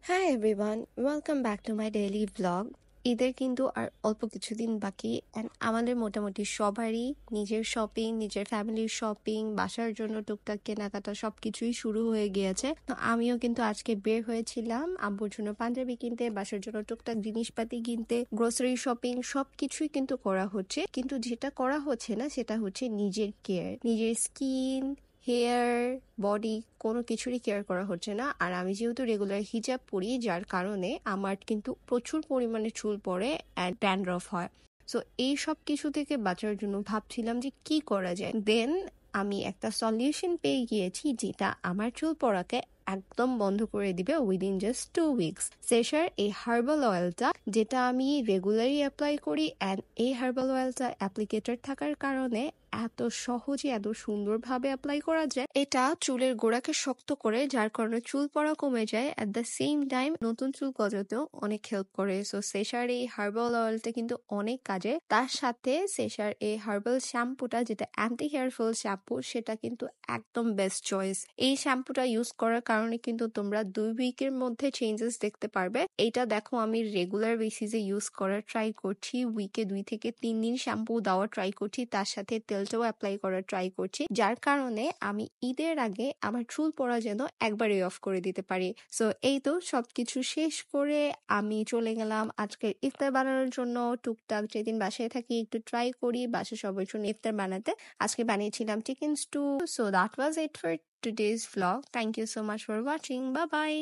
Hi everyone, welcome back to my daily blog. ঈদের কিন্তু আর অল্প কিছুদিন বাকি অ্যান্ড আমাদের মোটামুটি সবারই নিজের শপিং, নিজের ফ্যামিলির শপিং, বাসার জন্য টুকটাক কেনাকাটা সবকিছুই শুরু হয়ে গিয়েছে। তো আমিও কিন্তু আজকে বের হয়েছিলাম আব্বুর জন্য পাঞ্জাবি কিনতে, বাসার জন্য টুকটাক জিনিসপাতি কিনতে, গ্রোসারি শপিং সবকিছুই কিন্তু করা হচ্ছে। কিন্তু যেটা করা হচ্ছে না সেটা হচ্ছে নিজের কেয়ার, নিজের স্কিন, হেয়ার, বডি কোনো কিছুরই কেয়ার করা হচ্ছে না। আর আমি যেহেতু রেগুলার হিজাব পরি, যার কারণে আমার কিন্তু প্রচুর পরিমাণে চুল পড়ে অ্যান্ড ড্যান্ড্রফ হয়। সো এই সব কিছু থেকে বাঁচার জন্য ভাবছিলাম যে কি করা যায়। দেন আমি একটা সলিউশন পেয়ে গিয়েছি যেটা আমার চুল পড়াকে একদম বন্ধ করে দিবে উইদিন জাস্ট 2 উইকস। সেশার এই হার্বাল অয়েলটা, যেটা আমি রেগুলারই অ্যাপ্লাই করি, অ্যান্ড এই হার্বাল অয়েলটা অ্যাপ্লিকেটর থাকার কারণে এত সহজে এত সুন্দরভাবে অ্যাপ্লাই করা যায়। এটা চুলের গোড়াকে শক্ত করে, যার কারণে চুল পড়া কমে যায়। অ্যাট দ্য সেম টাইম নতুন চুল গজাতেও অনেক হেল্প করে। সো সেশার এই হার্বাল অয়েলটা কিন্তু অনেক কাজে। তার সাথে সেশার এই হার্বাল শ্যাম্পুটা, যেটা অ্যান্টি হেয়ার ফল শ্যাম্পু, সেটা কিন্তু একদম বেস্ট চয়েস। এই শ্যাম্পুটা ইউজ করার কারণে কিন্তু তোমরা 2 উইকের মধ্যে চেঞ্জেস দেখতে পারবে। এইটা দেখো আমি রেগুলার বেসিসে ইউজ করার ট্রাই করছি, উইকে 2 থেকে 3 দিন শ্যাম্পু দেওয়া ট্রাই করছি, তার সাথে তেলটাও অ্যাপ্লাই করার ট্রাই করছি, যার কারণে আমি ঈদের আগে আমার চুল পড়া যেন একবারে অফ করে দিতে পারি। সো এই তো সবকিছু শেষ করে আমি চলে গেলাম আজকে ইফতার বানানোর জন্য। টুকটাক যেদিন বাসায় থাকি একটু ট্রাই করি বাসায় সবার জন্য ইফতার বানাতে। আজকে বানিয়েছিলাম chicken stew. So that was it for today's vlog. Thank you so much for watching. Bye by.